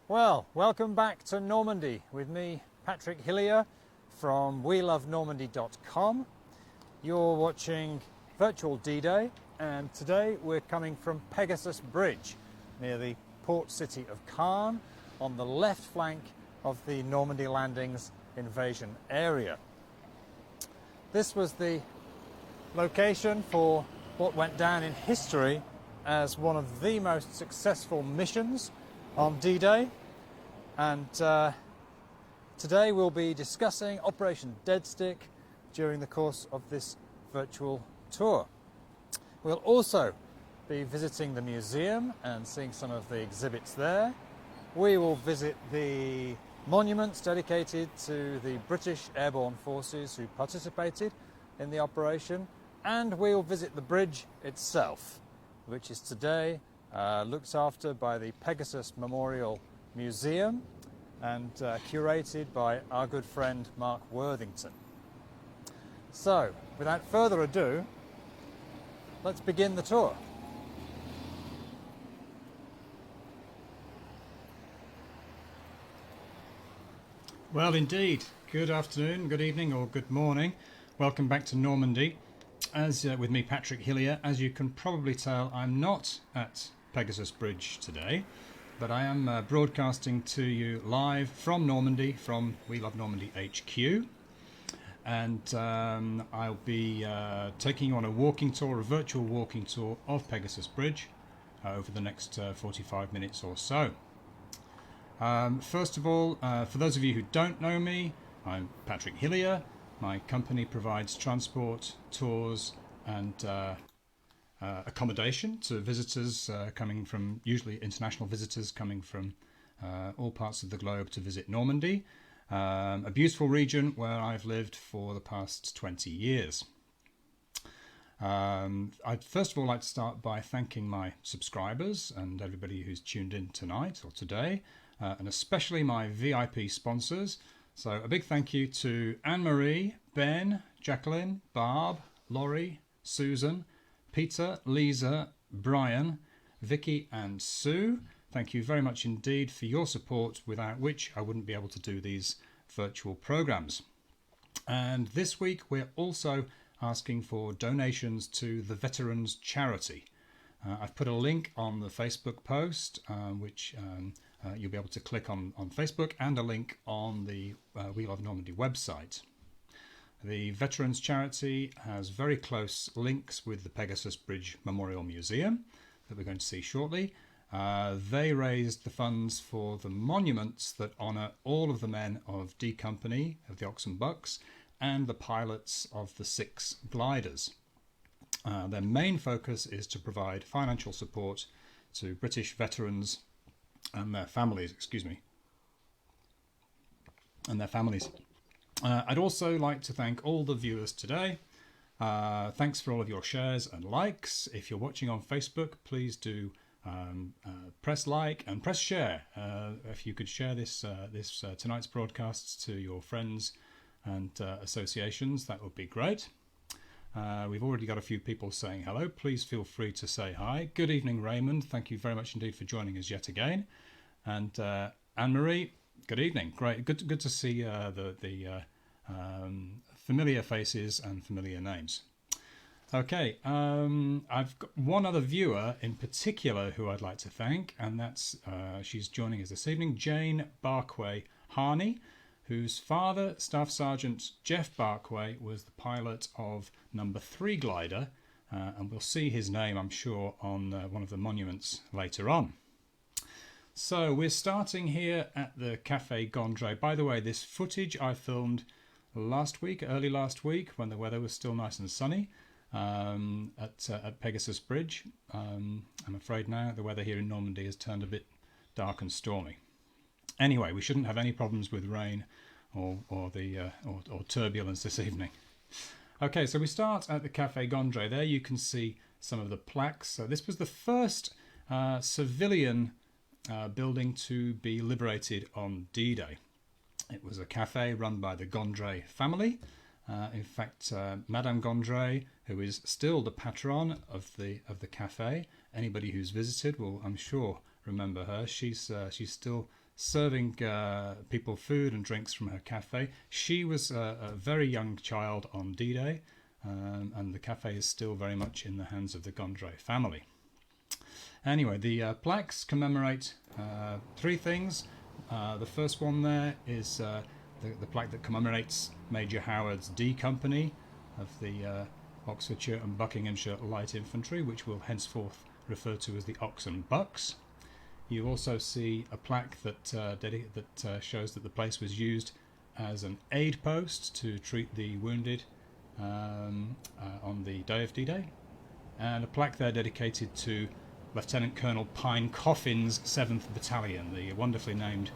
Well, welcome back to Normandy with me, Patrick Hillier from welovenormandy.com. You're watching Virtual D-Day, and today we're coming from Pegasus Bridge near the port city of Caen on the left flank of the Normandy Landings invasion area. This was the location for what went down in history as one of the most successful missions on D-Day, and today we'll be discussing Operation Deadstick during the course of this virtual tour. We'll also be visiting the museum and seeing some of the exhibits there. We will visit the monuments dedicated to the British Airborne Forces who participated in the operation, and we'll visit the bridge itself, which is today looked after by the Pegasus Memorial Museum and curated by our good friend Mark Worthington. So, without further ado, let's begin the tour. Well, indeed. Good afternoon, good evening, or good morning. Welcome back to Normandy. As with me, Patrick Hillier. As you can probably tell, I'm not at Pegasus Bridge today, but I am broadcasting to you live from Normandy, from We Love Normandy HQ, and I'll be taking you on a walking tour, a virtual walking tour of Pegasus Bridge over the next 45 minutes or so. First of all, for those of you who don't know me, I'm Patrick Hillier. My company provides transport, tours and accommodation to visitors coming from, usually international visitors coming from all parts of the globe to visit Normandy, a beautiful region where I've lived for the past 20 years. I'd first of all like to start by thanking my subscribers and everybody who's tuned in tonight or today, and especially my VIP sponsors. So a big thank you to Anne-Marie, Ben, Jacqueline, Barb, Laurie, Susan, Peter, Lisa, Brian, Vicky and Sue. Thank you very much indeed for your support, without which I wouldn't be able to do these virtual programs. And this week we're also asking for donations to the Veterans Charity. I've put a link on the Facebook post, which you'll be able to click on Facebook, and a link on the We Love Normandy website. The Veterans Charity has very close links with the Pegasus Bridge Memorial Museum that we're going to see shortly. They raised the funds for the monuments that honour all of the men of D Company of the Ox and Bucks and the pilots of the 6 gliders. Their main focus is to provide financial support to British veterans and their families, I'd also like to thank all the viewers today. Thanks for all of your shares and likes. If you're watching on Facebook, please do press like and press share. If you could share this tonight's broadcasts to your friends and associations, that would be great. We've already got a few people saying hello. Please feel free to say hi. Good evening, Raymond. Thank you very much indeed for joining us yet again. And Anne-Marie, good evening. Great. Good to see the familiar faces and familiar names. Okay, I've got one other viewer in particular who I'd like to thank, and that's she's joining us this evening, Jane Barkway Harney, whose father, Staff Sergeant Jeff Barkway, was the pilot of number 3 glider, and we'll see his name, I'm sure, on one of the monuments later on. So we're starting here at the Café Gondree. By the way, this footage I filmed early last week, when the weather was still nice and sunny at Pegasus Bridge. I'm afraid now the weather here in Normandy has turned a bit dark and stormy. Anyway, we shouldn't have any problems with rain or turbulence this evening. Okay, so we start at the Café Gondree. There you can see some of the plaques. So this was the first civilian building to be liberated on D-Day. It was a cafe run by the Gondree family. In fact, Madame Gondree, who is still the patron of the cafe, anybody who's visited will, I'm sure, remember her. She's still serving people food and drinks from her cafe. She was a very young child on D-Day, and the cafe is still very much in the hands of the Gondree family. Anyway, the plaques commemorate three things. The first one there is the plaque that commemorates Major Howard's D Company of the Oxfordshire and Buckinghamshire Light Infantry, which we'll henceforth refer to as the Ox and Bucks. You also see a plaque that shows that the place was used as an aid post to treat the wounded on the day of D-Day, and a plaque there dedicated to Lieutenant Colonel Pine Coffin's 7th Battalion, the wonderfully named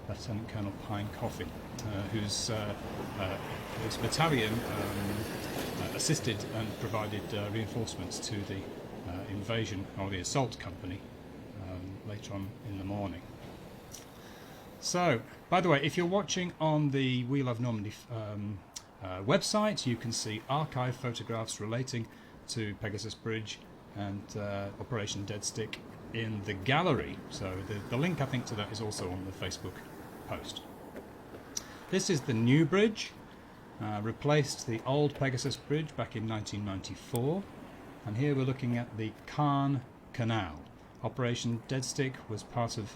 Lieutenant Colonel Pine Coffin, whose battalion assisted and provided reinforcements to the invasion or the assault company later on in the morning. So, by the way, if you're watching on the We Love Normandy website, you can see archive photographs relating to Pegasus Bridge and Operation Deadstick in the gallery. So the link, I think, to that is also on the Facebook post. This is the new bridge, replaced the old Pegasus Bridge back in 1994, and here we're looking at the Caen Canal. Operation Deadstick was part of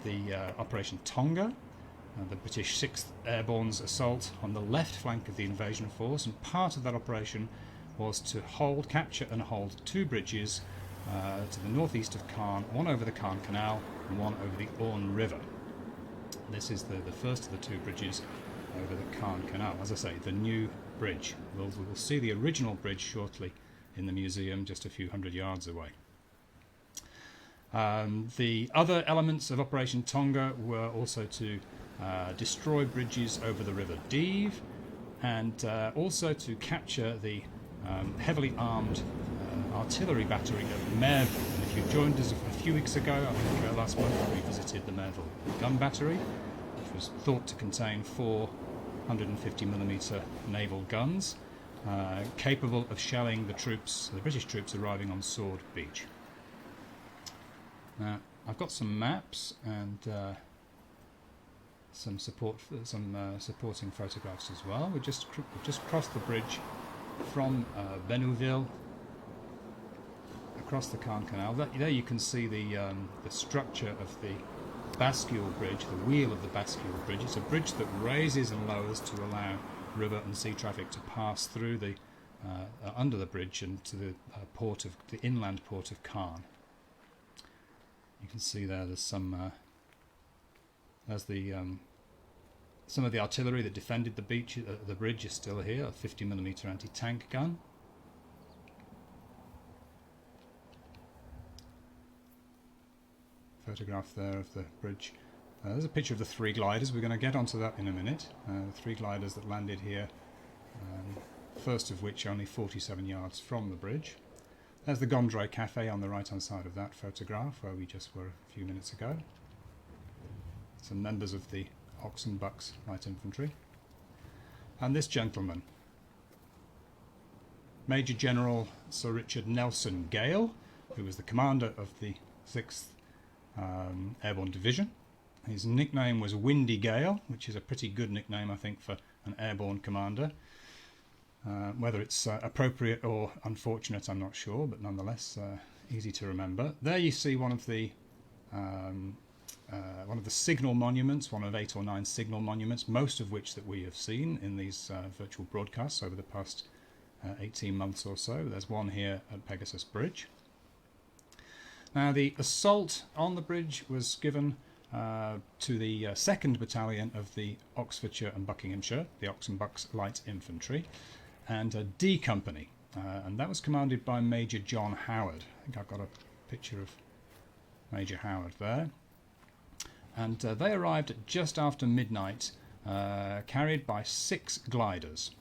the Operation Tonga, the British 6th Airborne's assault on the left flank of the invasion force, and part of that operation was to capture and hold two bridges to the northeast of Caen, one over the Caen Canal and one over the Orne River. This is the first of the two bridges over the Caen Canal. As I say, the new bridge. We'll see the original bridge shortly in the museum just a few hundred yards away. The other elements of Operation Tonga were also to destroy bridges over the River Deve, and also to capture the heavily armed artillery battery of Merville. And if you joined us a few weeks ago, I think last month, we visited the Merville Gun Battery, which was thought to contain 4 150mm naval guns, capable of shelling the British troops arriving on Sword Beach. Now, I've got some maps and some supporting photographs as well. We've just crossed the bridge from Bénouville across the Caen Canal. There you can see the structure of the bascule bridge, the wheel of the bascule bridge. It's a bridge that raises and lowers to allow river and sea traffic to pass through the under the bridge and to the inland port of Caen. You can see there's some some of the artillery that defended the bridge is still here, a 50mm anti-tank gun. Photograph there of the bridge. There's a picture of the 3 gliders. We're going to get onto that in a minute. The 3 gliders that landed here, first of which only 47 yards from the bridge. There's the Gondree Cafe on the right-hand side of that photograph, where we just were a few minutes ago. Some members of the Ox and Bucks Light Infantry. And this gentleman, Major General Sir Richard Nelson Gale, who was the commander of the 6th Airborne Division. His nickname was Windy Gale, which is a pretty good nickname, I think, for an airborne commander. Whether it's appropriate or unfortunate, I'm not sure, but nonetheless easy to remember. There you see one of the signal monuments, one of 8 or 9 signal monuments, most of which that we have seen in these virtual broadcasts over the past 18 months or so. There's one here at Pegasus Bridge. Now, the assault on the bridge was given to the 2nd Battalion of the Oxfordshire and Buckinghamshire, the Ox and Bucks Light Infantry, and a D Company, and that was commanded by Major John Howard. I think I've got a picture of Major Howard there. And they arrived at just after midnight, carried by 6 gliders.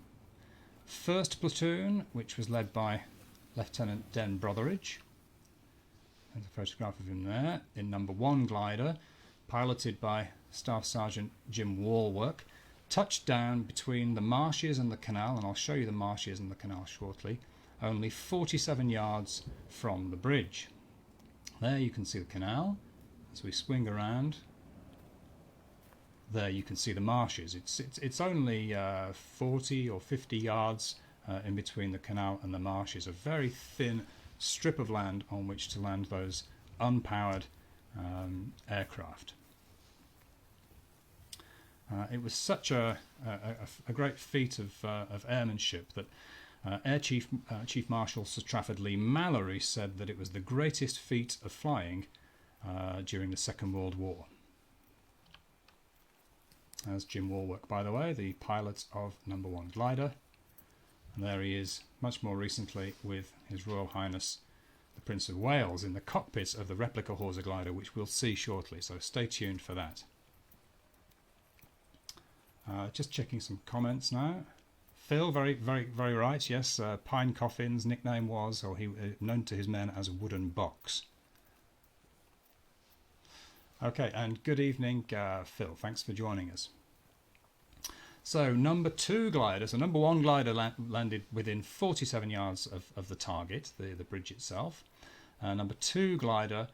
1st Platoon, which was led by Lieutenant Den Brotheridge. There's a photograph of him there, in number 1 glider, piloted by Staff Sergeant Jim Wallwork, touched down between the marshes and the canal, and I'll show you the marshes and the canal shortly, only 47 yards from the bridge. There you can see the canal, as we swing around, there you can see the marshes. It's only 40 or 50 yards in between the canal and the marshes, a very thin strip of land on which to land those unpowered aircraft. It was such a great feat of airmanship that Air Chief Marshal Sir Trafford Lee Mallory said that it was the greatest feat of flying during the Second World War. There's Jim Wallwork, by the way, the pilot of No. 1 glider. And there he is, much more recently, with His Royal Highness the Prince of Wales in the cockpit of the replica Horsa glider, which we'll see shortly, so stay tuned for that. Just checking some comments now. Phil, very right, yes, Pine Coffin's nickname was, or he known to his men as Wooden Box. Okay, and good evening, Phil. Thanks for joining us. So, No. 2 glider. So, No. 1 glider landed within 47 yards of the target, the bridge itself. No. 2 glider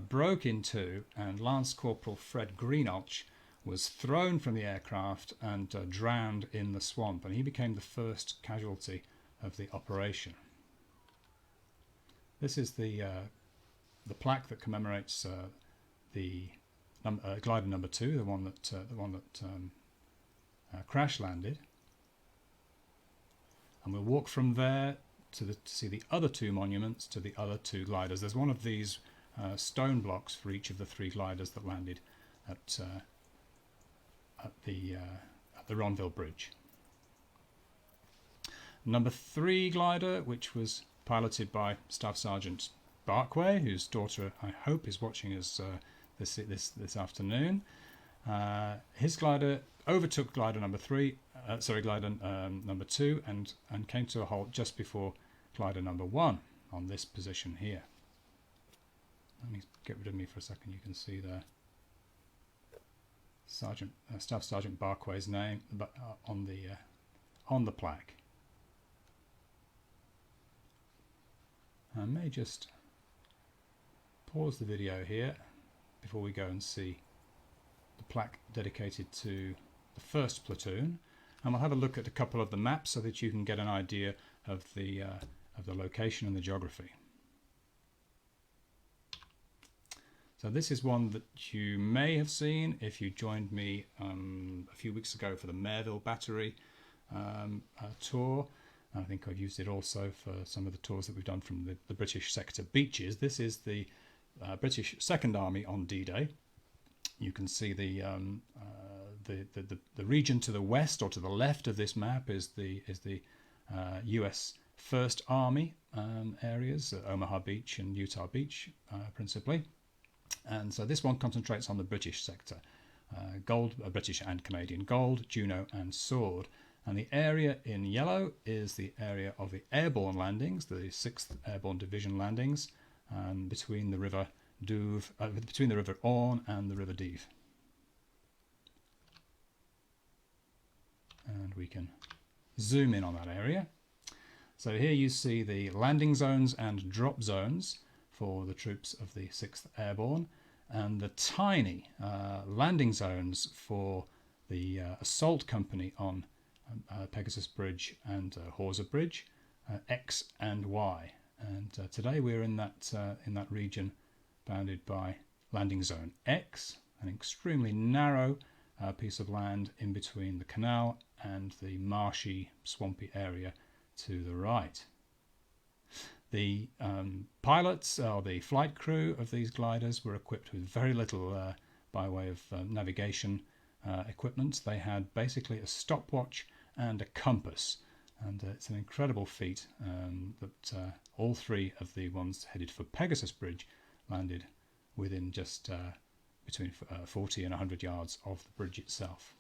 broke in two, and Lance Corporal Fred Greenalch was thrown from the aircraft and drowned in the swamp, and he became the first casualty of the operation. This is the plaque that commemorates the glider No. 2, the one that crash landed, and we'll walk from there to see the other two monuments to the other two gliders. There's one of these stone blocks for each of the three gliders that landed at the Ronville Bridge. No. 3 glider, which was piloted by Staff Sergeant Barkway, whose daughter I hope is watching us this afternoon. His glider overtook glider No. 2, and came to a halt just before glider No. 1 on this position here. Let me get rid of me for a second. You can see there Staff Sergeant Barkway's name on the plaque. I may just pause the video here before we go and see the plaque dedicated to the 1st Platoon, and we'll have a look at a couple of the maps so that you can get an idea of the location and the geography. So this is one that you may have seen if you joined me a few weeks ago for the Merville Battery tour. I think I've used it also for some of the tours that we've done from the British sector beaches. This is the British Second Army on D-Day. You can see the region to the west or to the left of this map is the US First Army areas, Omaha Beach and Utah Beach principally. And so this one concentrates on the British sector, British and Canadian Gold, Juno and Sword. And the area in yellow is the area of the airborne landings, the 6th Airborne Division landings, between the River between the River Orne and the River Dive. And we can zoom in on that area. So here you see the landing zones and drop zones for the troops of the 6th Airborne, and the tiny landing zones for the assault company on Pegasus Bridge and Horsa Bridge, X and Y. And today we're in that region bounded by landing zone X, an extremely narrow piece of land in between the canal and the marshy, swampy area to the right. The pilots, or the flight crew of these gliders, were equipped with very little by way of navigation equipment. They had basically a stopwatch and a compass, and it's an incredible feat that all three of the ones headed for Pegasus Bridge landed within just between 40 and 100 yards of the bridge itself.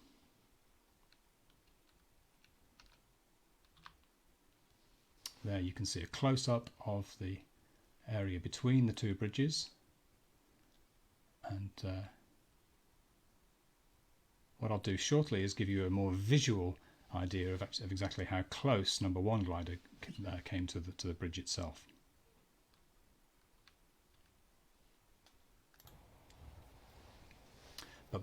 There you can see a close-up of the area between the two bridges, and what I'll do shortly is give you a more visual idea of exactly how close No. 1 glider came to the bridge itself.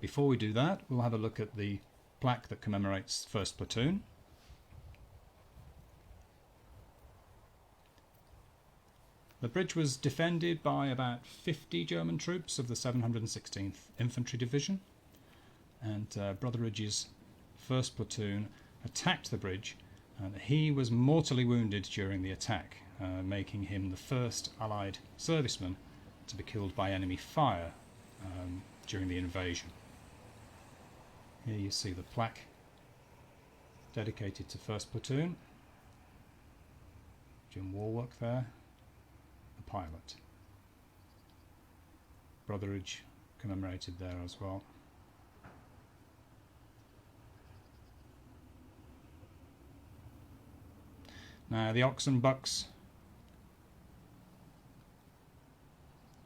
But before we do that, we'll have a look at the plaque that commemorates 1st Platoon. The bridge was defended by about 50 German troops of the 716th Infantry Division, and Brotheridge's 1st Platoon attacked the bridge, and he was mortally wounded during the attack, making him the first Allied serviceman to be killed by enemy fire during the invasion. Here you see the plaque dedicated to 1st Platoon. Jim Wallwork there, the pilot. Brotheridge commemorated there as well. Now the Oxen Bucks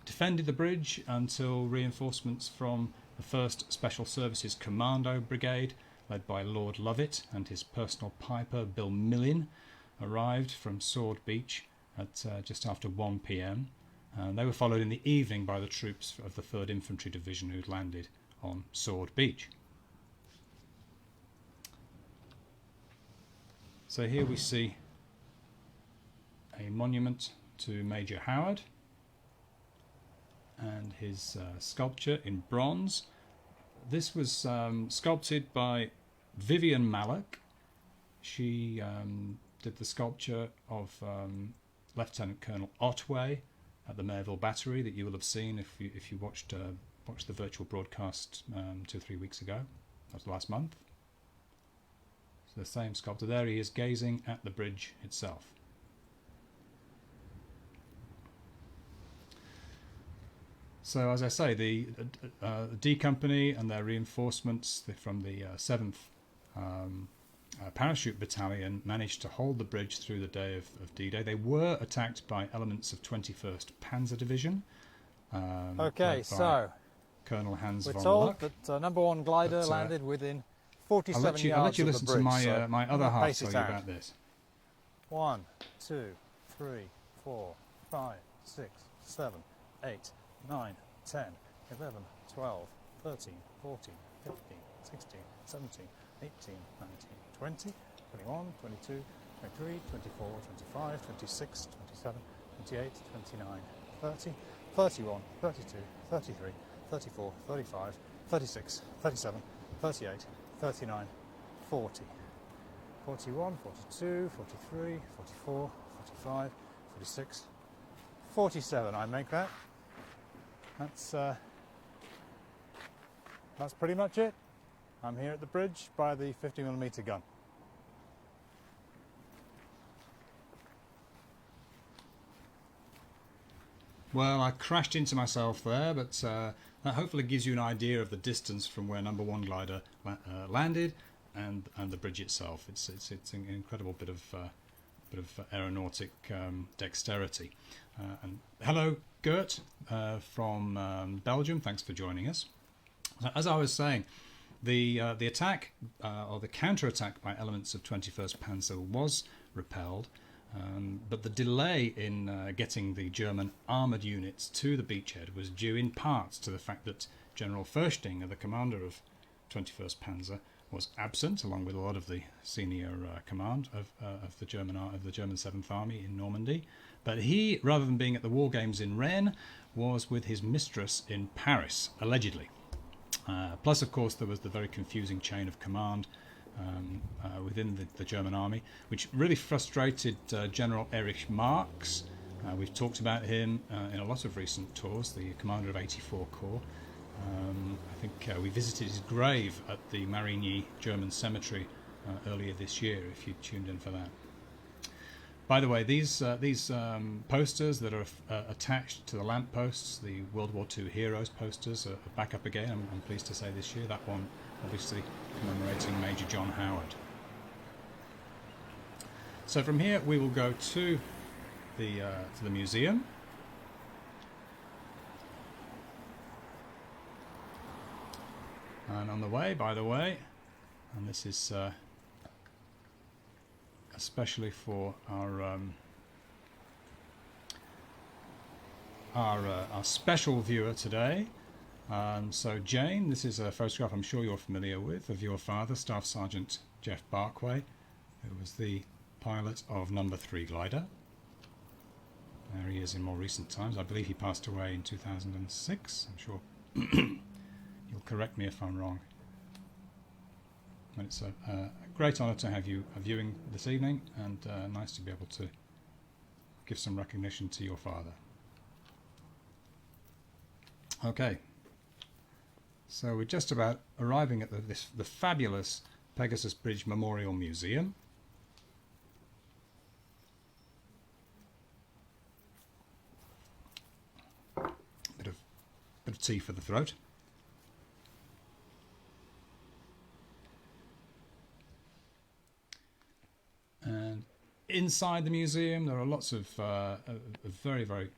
defended the bridge until reinforcements from the 1st Special Services Commando Brigade, led by Lord Lovett and his personal piper Bill Millin, arrived from Sword Beach at just after 1 p.m. They were followed in the evening by the troops of the 3rd Infantry Division, who'd landed on Sword Beach. So here we see a monument to Major Howard and his sculpture in bronze. This was sculpted by Vivian Mallock. She did the sculpture of Lieutenant Colonel Otway at the Merville Battery that you will have seen if you watched the virtual broadcast 2 or 3 weeks ago. That was last month. So the same sculptor there. He is gazing at the bridge itself. So, as I say, the D Company and their reinforcements from the 7th Parachute Battalion managed to hold the bridge through the day of D-Day. They were attacked by elements of 21st Panzer Division. Okay, so Colonel Hans we're von told Luck. that number 1 glider landed within 47 yards I'll let you of listen the bridge. to my So my other half pace tell it you out. about this. 1, 2, 3, 4, 5, 6, 7, 8, 9, 10, 11, 12, 13, 14, 15, 16, 17, 18, 19, 20, 21, 22, 23, 24, 25, 26, 27, 28, 29, 30, 31, 32, 33, 34, 35, 36, 37, 38, 39, 40, 41, 42, 43, 44, 45, 46, 47. I make that. That's pretty much it. I'm here at the bridge by the 50mm gun. Well, I crashed into myself there, but that hopefully gives you an idea of the distance from where number 1 glider landed and the bridge itself. It's an incredible bit of aeronautic dexterity. And hello, Gert from Belgium. Thanks for joining us. As I was saying, the attack or the counter-attack by elements of 21st Panzer was repelled, but the delay in getting the German armoured units to the beachhead was due in part to the fact that General Fürstinger, the commander of 21st Panzer, was absent, along with a lot of the senior command of the German 7th Army in Normandy. But he, rather than being at the war games in Rennes, was with his mistress in Paris, allegedly. Plus, of course, there was the very confusing chain of command within the German army, which really frustrated General Erich Marx. We've talked about him in a lot of recent tours, the commander of 84 Corps. I think we visited his grave at the Marigny German cemetery earlier this year, if you tuned in for that. By the way, these posters that are attached to the lampposts, the World War II Heroes posters, are back up again, I'm pleased to say, this year. That one obviously commemorating Major John Howard. So from here we will go to the museum. And on the way, by the way, and this is especially for our special viewer today, So Jane, this is a photograph I'm sure you're familiar with of your father, Staff Sergeant Jeff Barkway, who was the pilot of number 3 glider. There he is in more recent times. I believe he passed away in 2006. I'm sure you'll correct me if I'm wrong. But it's a great honour to have you viewing this evening, and nice to be able to give some recognition to your father. Okay, so we're just about arriving at the fabulous Pegasus Bridge Memorial Museum. Bit of tea for the throat. And inside the museum there are lots of very, very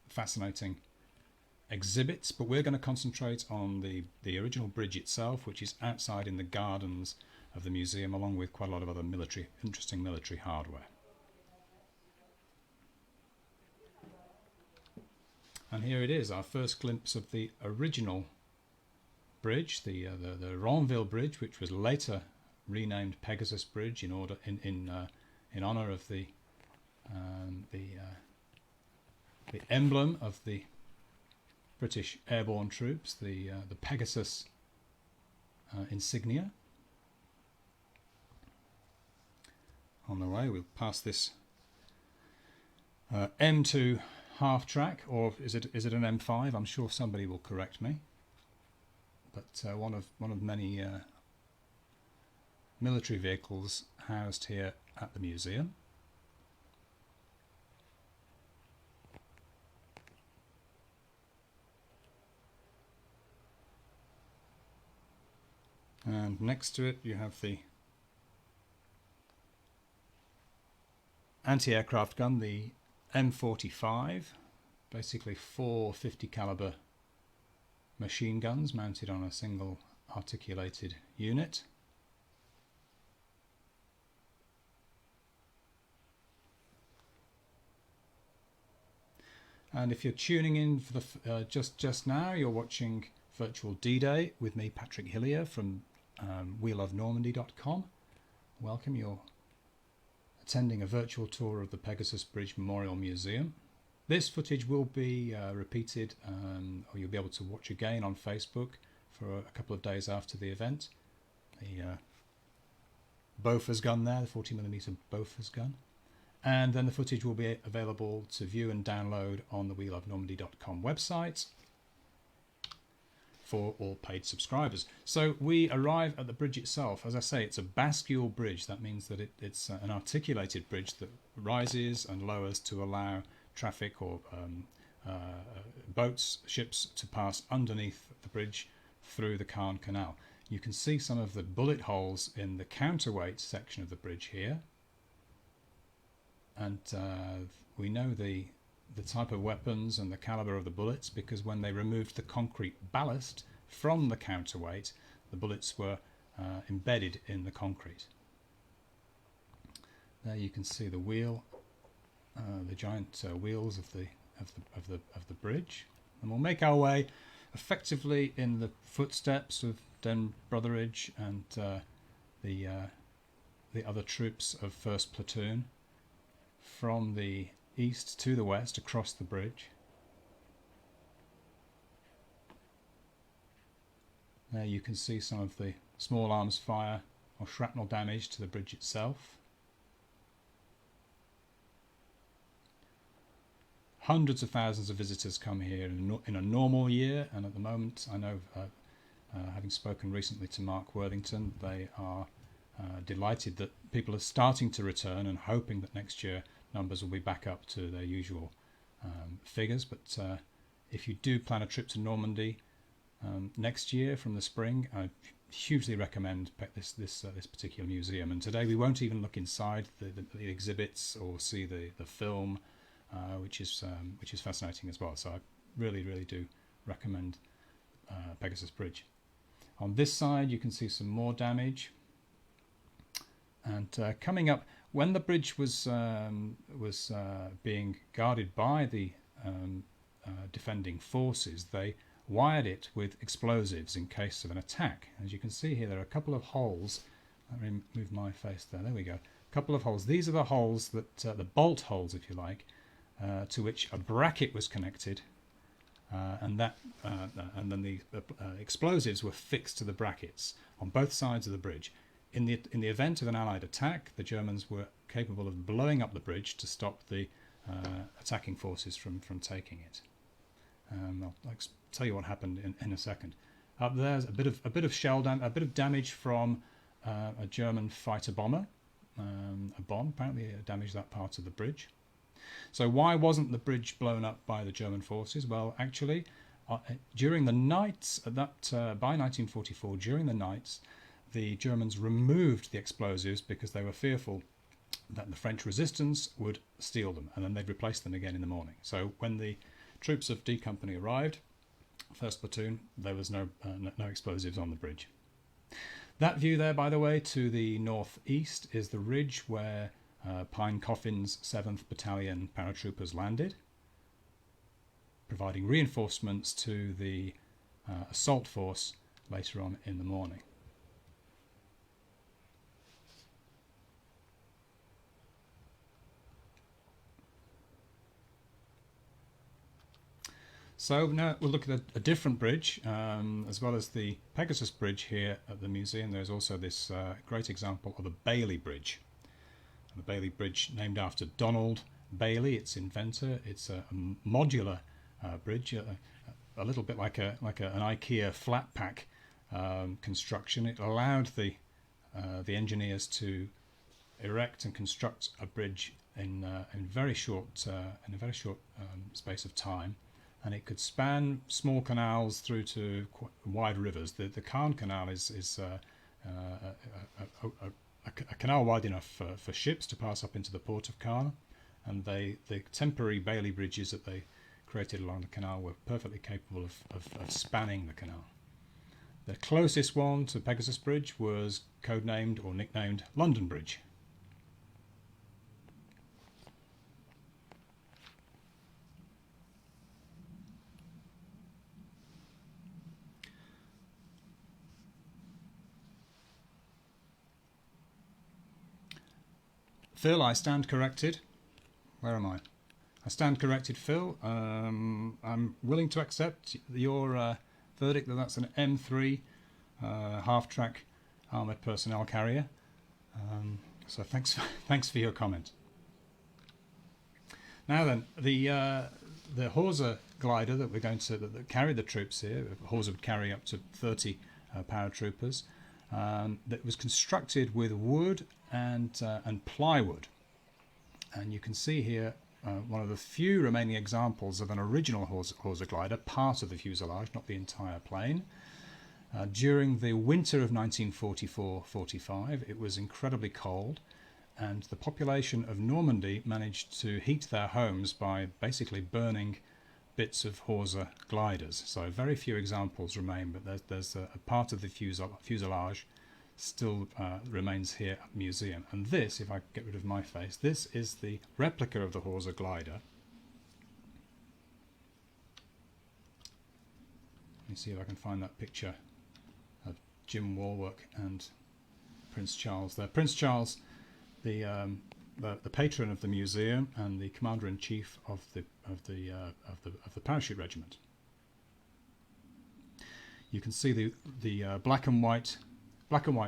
fascinating exhibits, but we're going to concentrate on the original bridge itself, which is outside in the gardens of the museum, along with quite a lot of other interesting military hardware. And here it is, our first glimpse of the original bridge, the Ronville Bridge, which was later renamed Pegasus Bridge in honour of the emblem of the British airborne troops, the Pegasus insignia. On the way, we'll pass this M2 half track, or is it an M5? I'm sure somebody will correct me. But one of many military vehicles housed here at the museum. And next to it you have the anti-aircraft gun, the M45, basically 4 50 caliber machine guns mounted on a single articulated unit. And if you're tuning in for the just now, you're watching Virtual D-Day with me, Patrick Hillier, from welovenormandy.com. Welcome. You're attending a virtual tour of the Pegasus Bridge Memorial Museum. This footage will be repeated, or you'll be able to watch again on Facebook for a couple of days after the event. The Bofors gun there, the 40mm Bofors gun. And then the footage will be available to view and download on the welovenormandy.com website for all paid subscribers. So we arrive at the bridge itself. As I say, it's a bascule bridge. That means that it's an articulated bridge that rises and lowers to allow traffic or boats, ships to pass underneath the bridge through the Caen Canal. You can see some of the bullet holes in the counterweight section of the bridge here. And we know the type of weapons and the caliber of the bullets because when they removed the concrete ballast from the counterweight, the bullets were embedded in the concrete. There you can see the wheel, the giant wheels of the bridge, and we'll make our way effectively in the footsteps of Den Brotheridge and the other troops of 1st Platoon, from the east to the west across the bridge. There you can see some of the small arms fire or shrapnel damage to the bridge itself. Hundreds of thousands of visitors come here in a normal year, and at the moment, I know, having spoken recently to Mark Worthington, they are delighted that people are starting to return and hoping that next year numbers will be back up to their usual figures. But if you do plan a trip to Normandy next year from the spring, I hugely recommend this particular museum. And today we won't even look inside the exhibits or see the film, which is fascinating as well. So I really do recommend Pegasus Bridge. On this side you can see some more damage. And coming up, when the bridge was being guarded by the defending forces, they wired it with explosives in case of an attack. As you can see here, there are a couple of holes. Let me move my face there. There we go. A couple of holes. These are the holes that, the bolt holes, if you like, to which a bracket was connected, and then the explosives were fixed to the brackets on both sides of the bridge. In the event of an Allied attack, the Germans were capable of blowing up the bridge to stop the attacking forces from taking it. I'll tell you what happened in a second. Up there's a bit of shell a bit of damage from a German fighter bomber. A bomb apparently damaged that part of the bridge. So why wasn't the bridge blown up by the German forces? Well, actually, during the nights by 1944, during the nights, the Germans removed the explosives because they were fearful that the French resistance would steal them, and then they'd replace them again in the morning. So when the troops of D Company arrived, 1st Platoon, there was no explosives on the bridge. That view there, by the way, to the northeast is the ridge where Pine Coffin's 7th Battalion paratroopers landed, providing reinforcements to the assault force later on in the morning. So now we'll look at a different bridge, as well as the Pegasus bridge here at the museum. There's also this great example of a Bailey bridge. The Bailey bridge named after Donald Bailey, its inventor. It's a modular bridge, a little bit like an IKEA flat pack construction. It allowed the engineers to erect and construct a bridge in a very short space of time. And it could span small canals through to wide rivers. The Caen Canal is a canal wide enough for ships to pass up into the port of Caen, and the temporary Bailey bridges that they created along the canal were perfectly capable of spanning the canal. The closest one to Pegasus Bridge was codenamed or nicknamed London Bridge. Phil, I stand corrected. Where am I? I stand corrected, Phil. I'm willing to accept your verdict that that's an M3 half-track armoured personnel carrier. So thanks for your comment. Now then, the Horsa glider that we're going to that carried the troops here. Horsa would carry up to 30 paratroopers. That was constructed with wood and plywood, and you can see here one of the few remaining examples of an original Horsa glider, part of the fuselage, not the entire plane. During the winter of 1944-45, it was incredibly cold, and the population of Normandy managed to heat their homes by basically burning bits of Horsa gliders. So very few examples remain, but there's a part of the fuselage still remains here at the museum. And this, if I get rid of my face, this is the replica of the Horsa glider. Let me see if I can find that picture of Jim Wallwork and Prince Charles there. Prince Charles, the patron of the museum and the commander-in-chief of the parachute regiment. You can see the black and white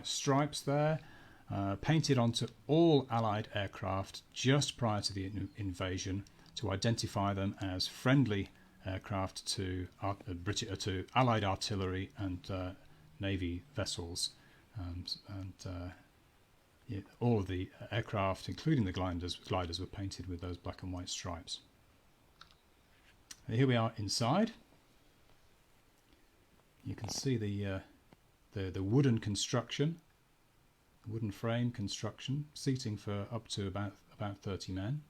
stripes there, painted onto all Allied aircraft just prior to the invasion to identify them as friendly aircraft to Allied artillery and Navy vessels, all of the aircraft, including the gliders, were painted with those black and white stripes. And here we are inside. You can see the wooden construction, the wooden frame construction, seating for up to about 30 men.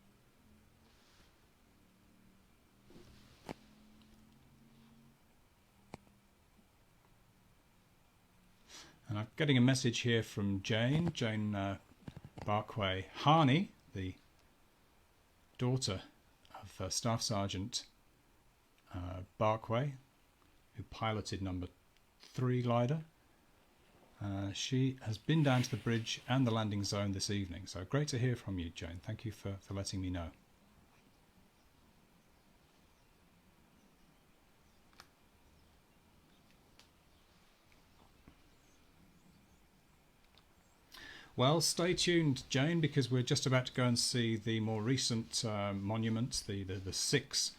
And I'm getting a message here from Jane Barquay Harney, the daughter of Staff Sergeant Barquay, who piloted number 3 glider. She has been down to the bridge and the landing zone this evening, so great to hear from you, Jane. Thank you for letting me know. Well, stay tuned, Jane, because we're just about to go and see the more recent monuments, the 6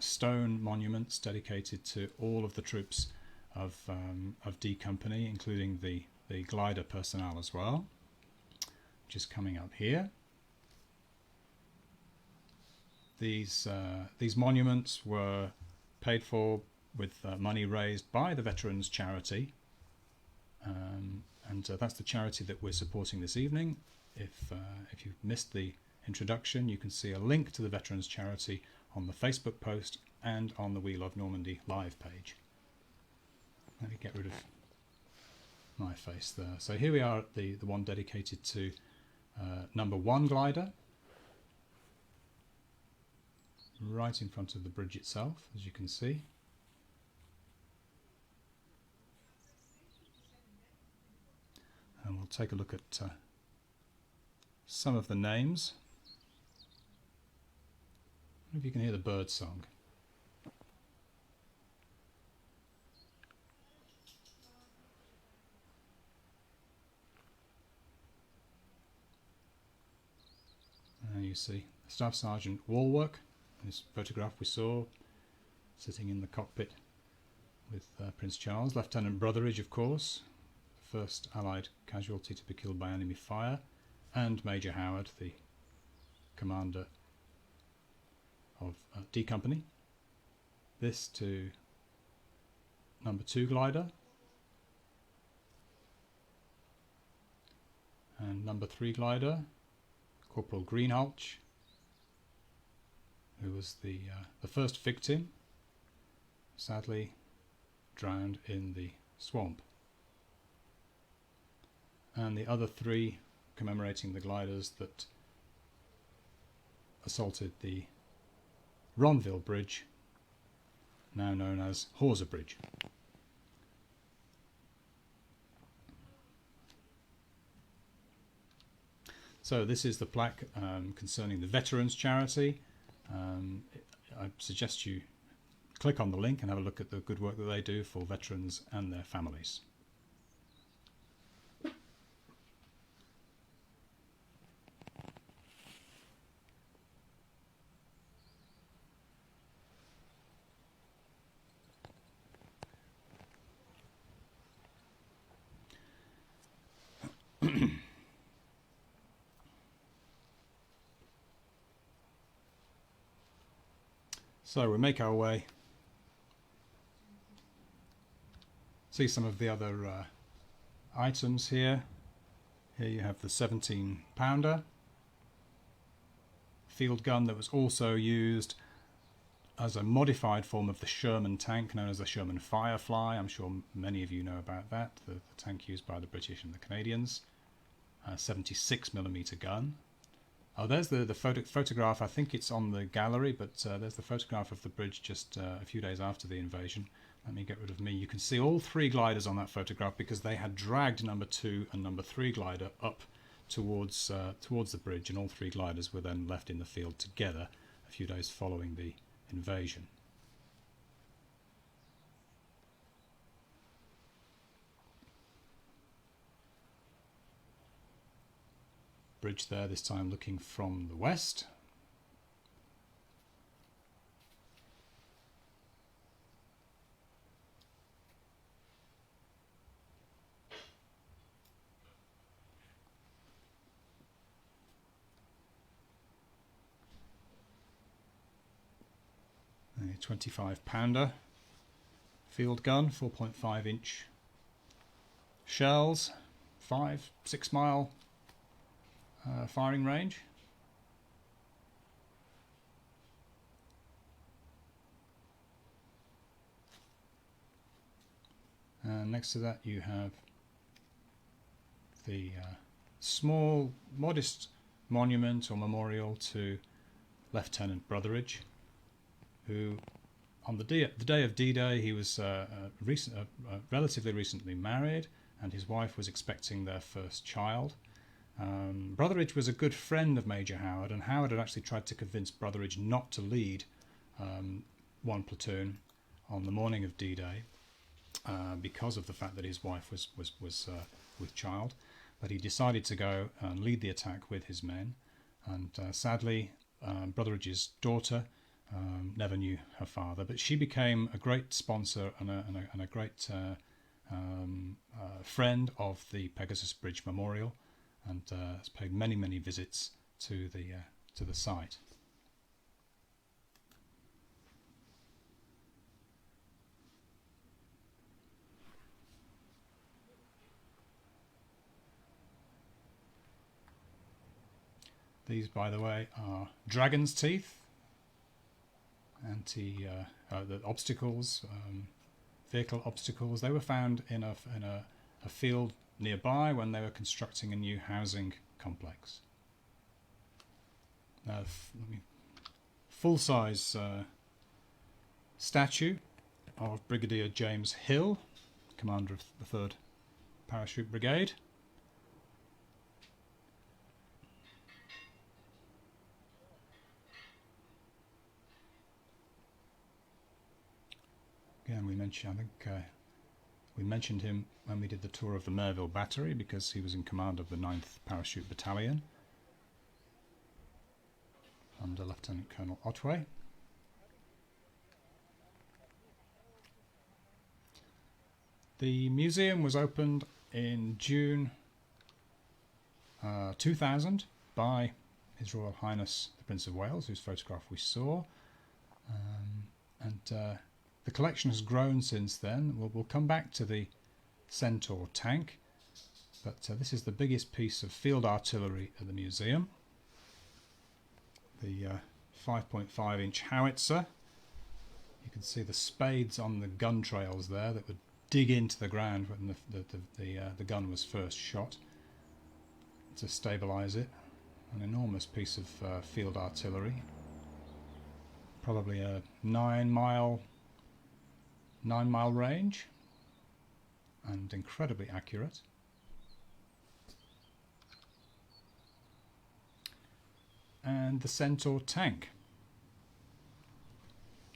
stone monuments dedicated to all of the troops of D Company, including the glider personnel as well, which is coming up here. These monuments were paid for with money raised by the Veterans Charity. And that's the charity that we're supporting this evening. If you've missed the introduction, you can see a link to the Veterans Charity on the Facebook post and on the We Love Normandy live page. Let me get rid of my face there. So here we are at the one dedicated to number 1 glider, right in front of the bridge itself, as you can see. And we'll take a look at some of the names. I wonder if you can hear the bird song. And you see Staff Sergeant Wallwork, this photograph we saw, sitting in the cockpit with Prince Charles. Lieutenant Brotheridge, of course, first Allied casualty to be killed by enemy fire, and Major Howard, the commander of D Company. This to number 2 glider, and number 3 glider, Corporal Greenhalgh, who was the first victim, sadly drowned in the swamp. And the other 3 commemorating the gliders that assaulted the Ronville Bridge, now known as Horsa Bridge. So this is the plaque concerning the Veterans Charity. I suggest you click on the link and have a look at the good work that they do for veterans and their families. So we make our way, see some of the other items here. Here you have the 17-pounder field gun that was also used as a modified form of the Sherman tank known as the Sherman Firefly. I'm sure many of you know about that, the tank used by the British and the Canadians. 76mm gun. Oh, there's the photograph. I think it's on the gallery, but there's the photograph of the bridge just a few days after the invasion. Let me get rid of me. You can see all 3 gliders on that photograph because they had dragged number 2 and number 3 glider up towards the bridge, and all 3 gliders were then left in the field together a few days following the invasion. Bridge there, this time looking from the west. A 25-pounder field gun, 4.5-inch shells, 5-6 mile firing range. And next to that you have the small, modest monument or memorial to Lieutenant Brotheridge, who on the day of D-Day, he was relatively recently married, and his wife was expecting their first child. Brotheridge was a good friend of Major Howard, and Howard had actually tried to convince Brotheridge not to lead one platoon on the morning of D-Day because of the fact that his wife was with child. But he decided to go and lead the attack with his men, and sadly, Brotheridge's daughter never knew her father, but she became a great sponsor and a great friend of the Pegasus Bridge Memorial, and has paid many visits to the site. These, by the way, are dragon's teeth, the obstacles, vehicle obstacles. They were found in a field nearby when they were constructing a new housing complex. Now, full-size statue of Brigadier James Hill, commander of the 3rd Parachute Brigade. Again, we mentioned him when we did the tour of the Merville Battery, because he was in command of the 9th Parachute Battalion under Lieutenant Colonel Otway. The museum was opened in June 2000 by His Royal Highness the Prince of Wales, whose photograph we saw, and the collection has grown since then. We'll come back to the Centaur tank, but this is the biggest piece of field artillery at the museum. The 5.5-inch howitzer. You can see the spades on the gun trails there that would dig into the ground when the gun was first shot to stabilise it. An enormous piece of field artillery. Probably a 9-mile range, and incredibly accurate. And the Centaur tank.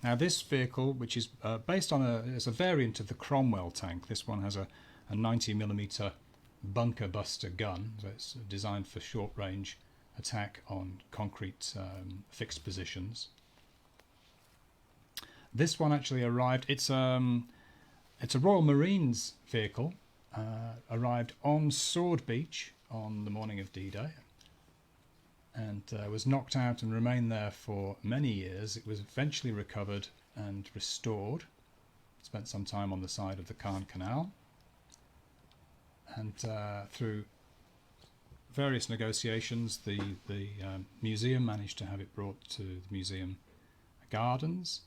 Now this vehicle, which is based on it's a variant of the Cromwell tank. This one has a 90mm bunker buster gun, so it's designed for short range attack on concrete fixed positions. This one actually arrived. It's a Royal Marines vehicle. Arrived on Sword Beach on the morning of D-Day, and was knocked out and remained there for many years. It was eventually recovered and restored. Spent some time on the side of the Caen Canal, and through various negotiations, the museum managed to have it brought to the museum gardens.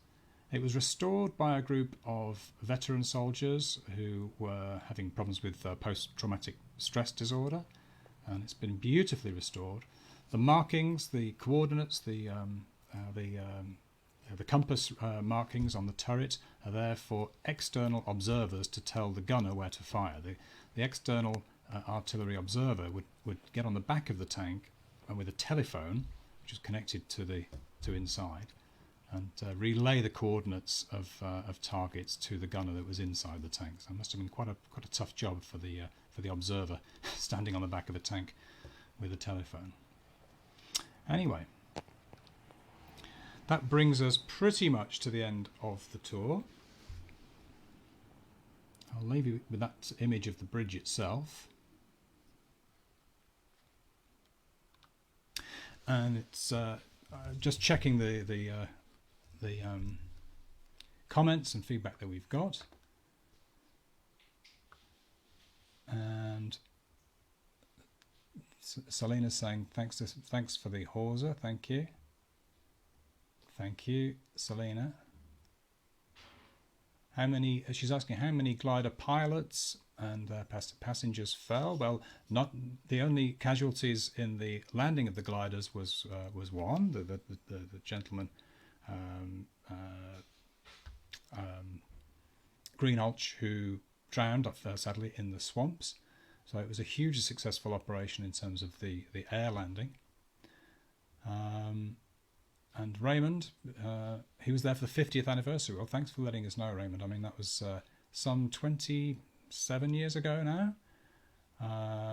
It was restored by a group of veteran soldiers who were having problems with post-traumatic stress disorder, and it's been beautifully restored. The markings, the coordinates, the compass markings on the turret are there for external observers to tell the gunner where to fire. The external artillery observer would get on the back of the tank and with a telephone, which is connected to inside, and relay the coordinates of targets to the gunner that was inside the tank. So it must have been quite a tough job for the observer standing on the back of a tank with a telephone. Anyway, that brings us pretty much to the end of the tour. I'll leave you with that image of the bridge itself. And it's just checking the comments and feedback that we've got. And Selena's saying thanks for the Horsa. Thank you, Selena. She's asking how many glider pilots and passengers fell. Well, not the only casualties in the landing of the gliders was one. The gentleman Green Ulch who drowned, sadly, in the swamps. So it was a hugely successful operation in terms of the air landing. And Raymond, he was there for the 50th anniversary. Well, thanks for letting us know, Raymond. I mean, that was some 27 years ago now.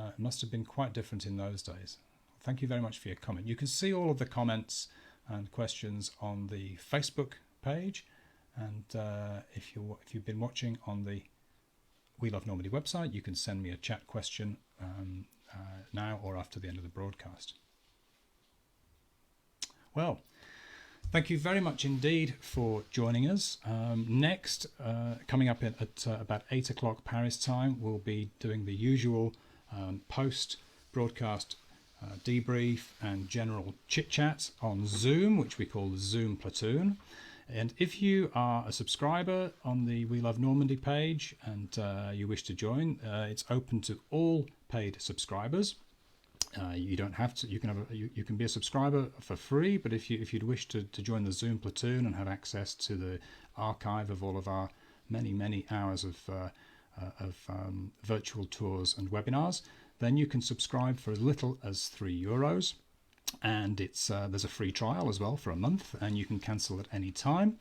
It must have been quite different in those days. Thank you very much for your comment. You can see all of the comments and questions on the Facebook page. And if you've been watching on the We Love Normandy website, you can send me a chat question now or after the end of the broadcast. Well, thank you very much indeed for joining us. Next, coming up at about 8 o'clock Paris time, we'll be doing the usual post-broadcast debrief and general chit-chat on Zoom, which we call Zoom Platoon. And if you are a subscriber on the We Love Normandy page and you wish to join, it's open to all paid subscribers. You don't have to. You can be a subscriber for free, but if you'd wish to join the Zoom Platoon and have access to the archive of all of our many hours of virtual tours and webinars, then you can subscribe for as little as €3. And there's a free trial as well for a month, and you can cancel at any time.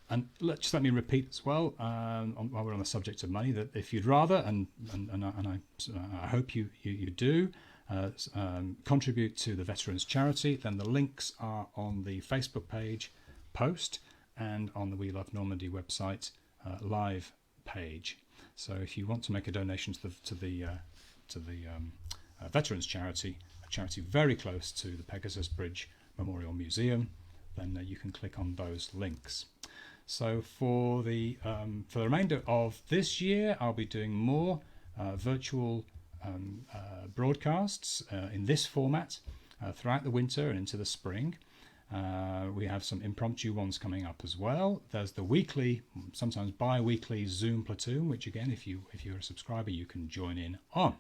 And let me repeat as well, while we're on the subject of money, that if you'd rather, and I hope you do, contribute to the Veterans Charity, then the links are on the Facebook page post and on the We Love Normandy website live page. So if you want to make a donation to the Veterans Charity, charity very close to the Pegasus Bridge Memorial Museum, then you can click on those links. So for the remainder of this year, I'll be doing more virtual broadcasts in this format throughout the winter and into the spring. We have some impromptu ones coming up as well. There's the weekly, sometimes bi-weekly Zoom Platoon, which again, if you're a subscriber, you can join in on.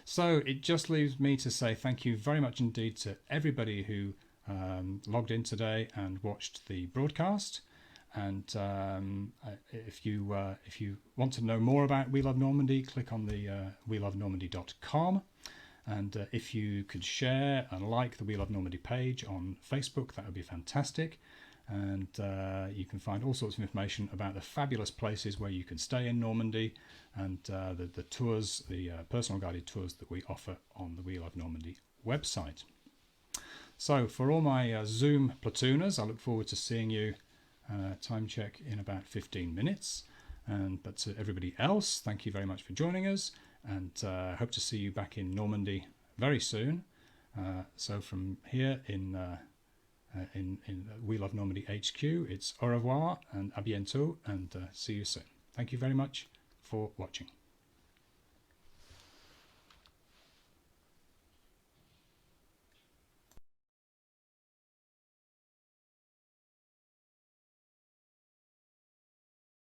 So it just leaves me to say thank you very much indeed to everybody who logged in today and watched the broadcast. And if you want to know more about We Love Normandy, click on the welovenormandy.com. And if you could share and like the We Love Normandy page on Facebook, that would be fantastic. And you can find all sorts of information about the fabulous places where you can stay in Normandy and the tours, the personal guided tours that we offer on the We Love Normandy website. So for all my Zoom platooners, I look forward to seeing you, time check, in about 15 minutes. But to everybody else, thank you very much for joining us, and hope to see you back in Normandy very soon. So from here in We Love Normandy HQ, it's au revoir and à bientôt, and see you soon. Thank you very much for watching.